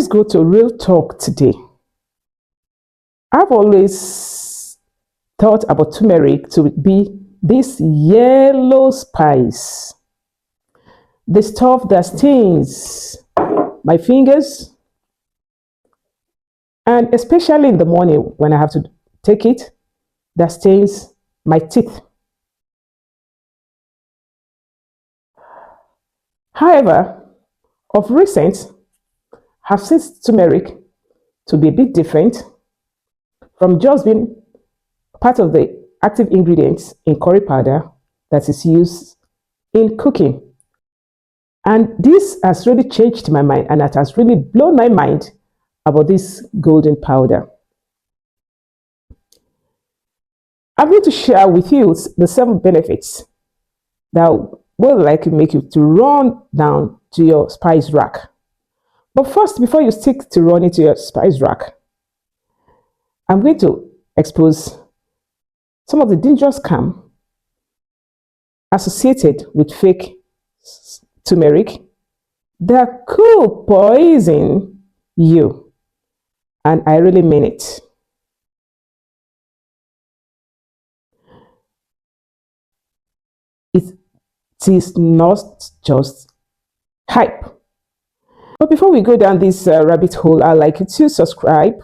Let's go to real talk today. I've always thought about turmeric to be this yellow spice, the stuff that stains my fingers, and especially in the morning when I have to take it, that stains my teeth. However, of recent, I've seen turmeric to be a bit different from just being part of the active ingredients in curry powder that is used in cooking. And this has really changed my mind, and it has really blown my mind about this golden powder. I'm going to share with you the 7 benefits that will likely make you to run down to your spice rack. But first, before you stick to run into your spice rack, I'm going to expose some of the dangerous scam associated with fake turmeric that could poison you. And I really mean it. It is not just hype. But before we go down this rabbit hole, I'd like you to subscribe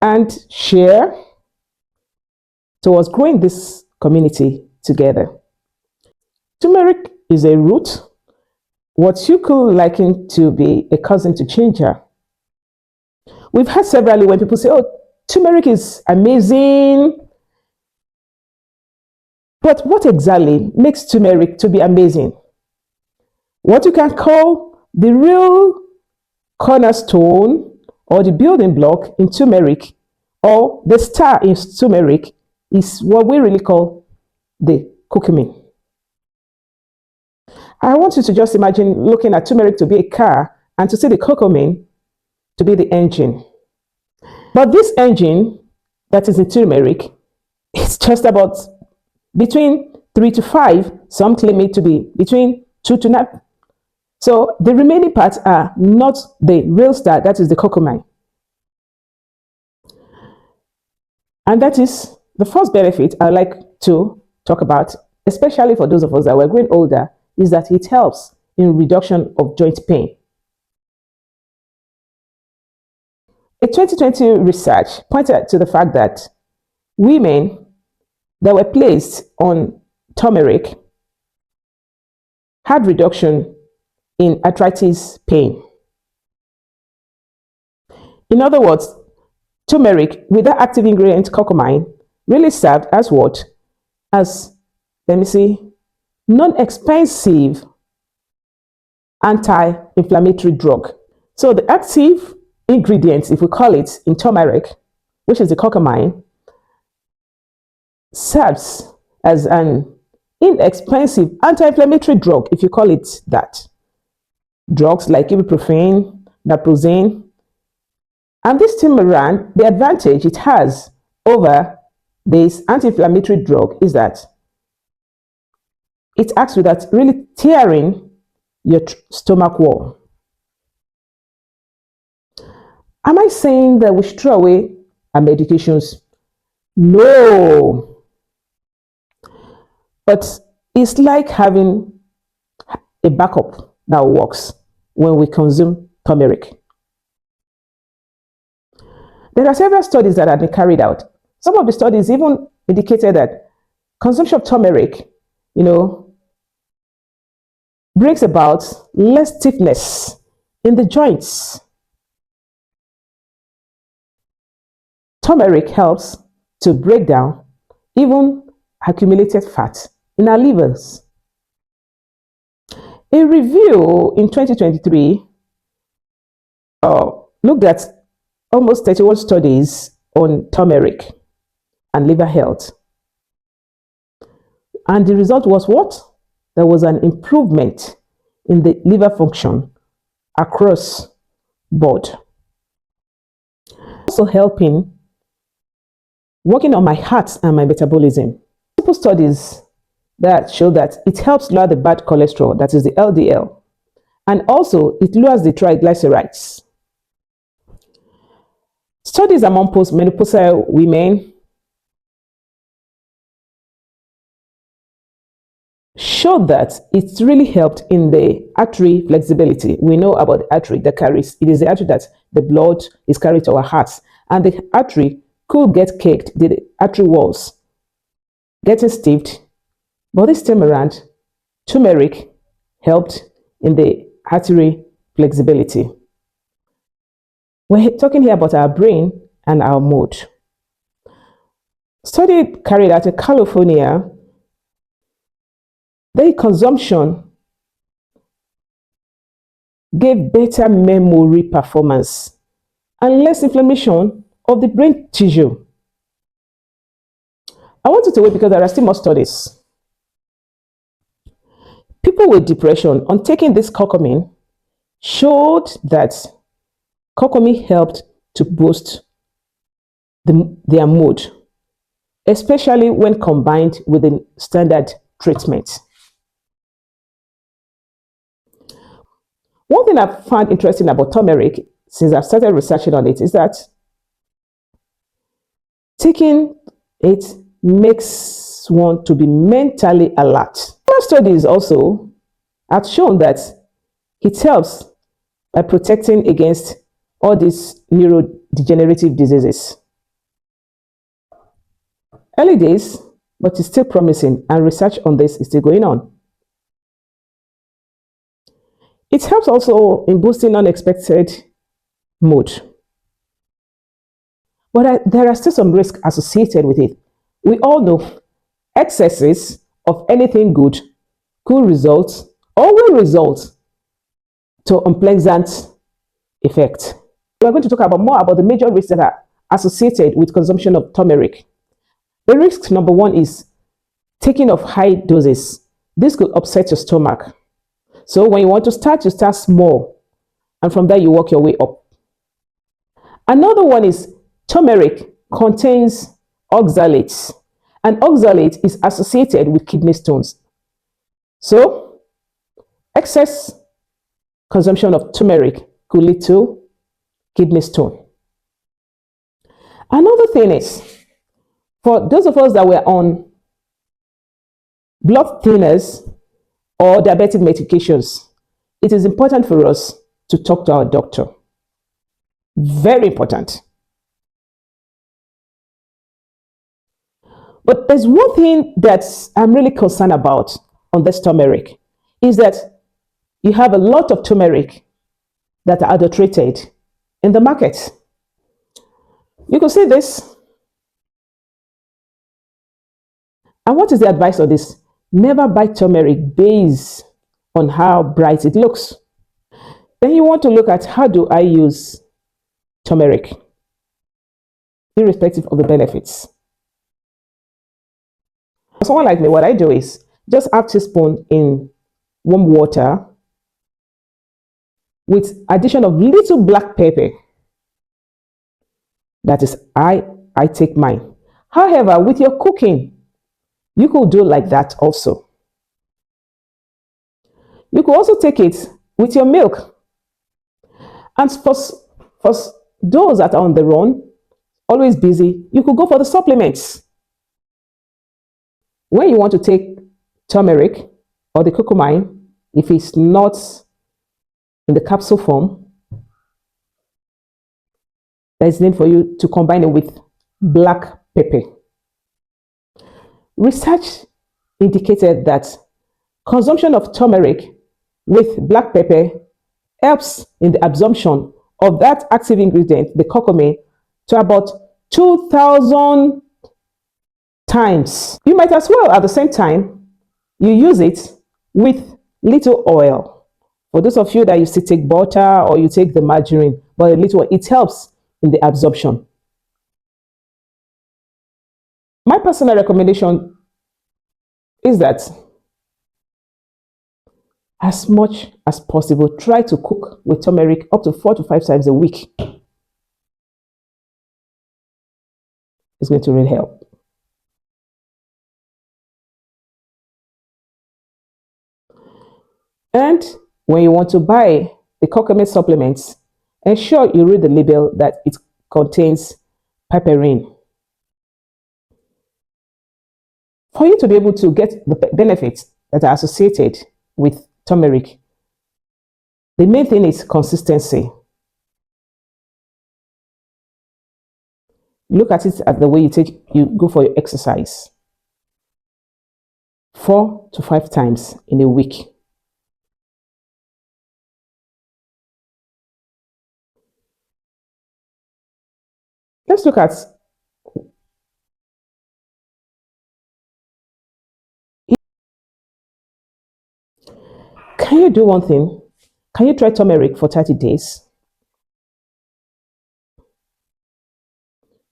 and share towards growing this community together. Turmeric is a root, what you could liken to be a cousin to ginger. We've heard severally when people say, oh, turmeric is amazing. But what exactly makes turmeric to be amazing? What you can call the real cornerstone or the building block in turmeric, or the star in turmeric, is what we really call the curcumin. I want you to just imagine looking at turmeric to be a car and to see the curcumin to be the engine. But this engine that is in turmeric is just about between 3 to 5. Some claim it to be between 2 to 9. So the remaining parts are not the real star, that is the curcumin. And that is the first benefit I'd like to talk about, especially for those of us that were growing older, is that it helps in reduction of joint pain. A 2020 research pointed to the fact that women that were placed on turmeric had reduction in arthritis pain. In other words, turmeric with that active ingredient curcumin really served as what? As, let me see, non-expensive anti-inflammatory drug. So the active ingredients, if we call it, in turmeric, which is the curcumin, serves as an inexpensive anti-inflammatory drug, if you call it that. Drugs like ibuprofen, naproxen, and this turmeric, the advantage it has over this anti-inflammatory drug is that it acts without really tearing your stomach wall. Am I saying that we should throw away our medications? No. But it's like having a backup that works when we consume turmeric. There are several studies that have been carried out. Some of the studies even indicated that consumption of turmeric, brings about less stiffness in the joints. Turmeric helps to break down even accumulated fat in our livers. A review in 2023 looked at almost 31 studies on turmeric and liver health. And the result was what? There was an improvement in the liver function across board. Also helping working on my heart and my metabolism. Multiple studies that show that it helps lower the bad cholesterol, that is the LDL, and also it lowers the triglycerides. Studies among postmenopausal women showed that it really helped in the artery flexibility. We know about the artery that carries, it is the artery that the blood is carried to our hearts, and the artery could get caked, the artery walls getting stiffed. But this time around, turmeric helped in the artery flexibility. We're talking here about our brain and our mood. Study carried out in California, the consumption gave better memory performance and less inflammation of the brain tissue. I want you to wait because there are still more studies. People with depression on taking this curcumin showed that curcumin helped to boost their mood, especially when combined with the standard treatment. One thing I've found interesting about turmeric since I've started researching on it is that taking it makes one to be mentally alert. Other studies also have shown that it helps by protecting against all these neurodegenerative diseases. Early days, but it's still promising, and research on this is still going on. It helps also in boosting unexpected mood. But there are still some risks associated with it. We all know excesses of anything good could result or will result to unpleasant effect. We're going to talk about more about the major risks that are associated with consumption of turmeric. The risk number one is taking of high doses. This could upset your stomach. So when you want to start, you start small, and from there you work your way up. Another one is turmeric contains oxalates, and oxalate is associated with kidney stones. So excess consumption of turmeric could lead to kidney stone. Another thing is, for those of us that were on blood thinners or diabetic medications, it is important for us to talk to our doctor. Very important. But there's one thing that I'm really concerned about on this turmeric is that you have a lot of turmeric that are adulterated in the market. You can see this. And what is the advice on this? Never buy turmeric based on how bright it looks. Then you want to look at, how do I use turmeric, irrespective of the benefits. For someone like me, what I do is just half teaspoon in warm water with addition of little black pepper. That is, I take mine. However, with your cooking, you could do like that also. You could also take it with your milk. And for those that are on the run, always busy, you could go for the supplements. When you want to take turmeric or the curcumin, if it's not in the capsule form, there is need for you to combine it with black pepper. Research indicated that consumption of turmeric with black pepper helps in the absorption of that active ingredient, the curcumin, to about 2,000 times. You might as well, at the same time, you use it with little oil. For those of you that you still take butter or you take the margarine, but a little, it helps in the absorption. My personal recommendation is that as much as possible, try to cook with turmeric up to 4 to 5 times a week. It's going to really help. And When you want to buy the curcumin supplements, ensure you read the label that it contains piperine. For you to be able to get the benefits that are associated with turmeric, the main thing is consistency. Look at it as the way you go for your exercise. 4 to 5 times in a week. Let's look at can you do one thing? Can you try turmeric for 30 days?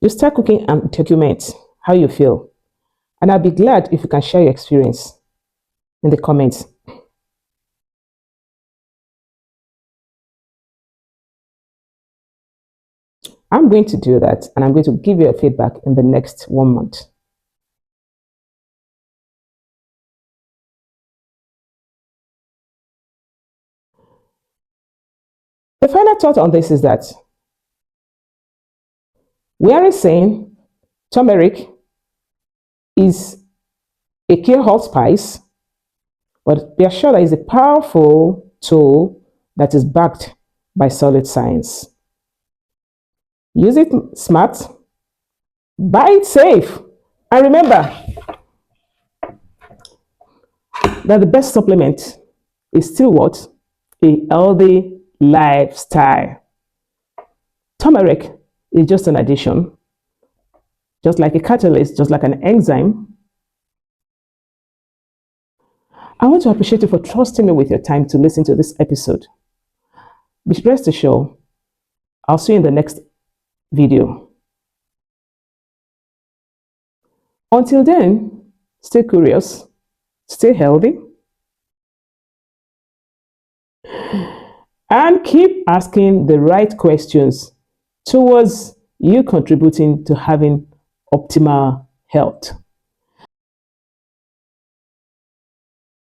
You start cooking and document how you feel. And I'll be glad if you can share your experience in the comments. I'm going to do that and I'm going to give you a feedback in the next 1 month. The final thought on this is that we aren't saying turmeric is a cure hot spice, but be assured that it's a powerful tool that is backed by solid science. Use it smart, buy it safe, and remember that the best supplement is still what? A healthy lifestyle. Turmeric is just an addition, just like a catalyst, just like an enzyme. I want to appreciate you for trusting me with your time to listen to this episode. Be rest assured, I'll see you in the next video. Until then, stay curious, stay healthy, and keep asking the right questions towards you contributing to having optimal health.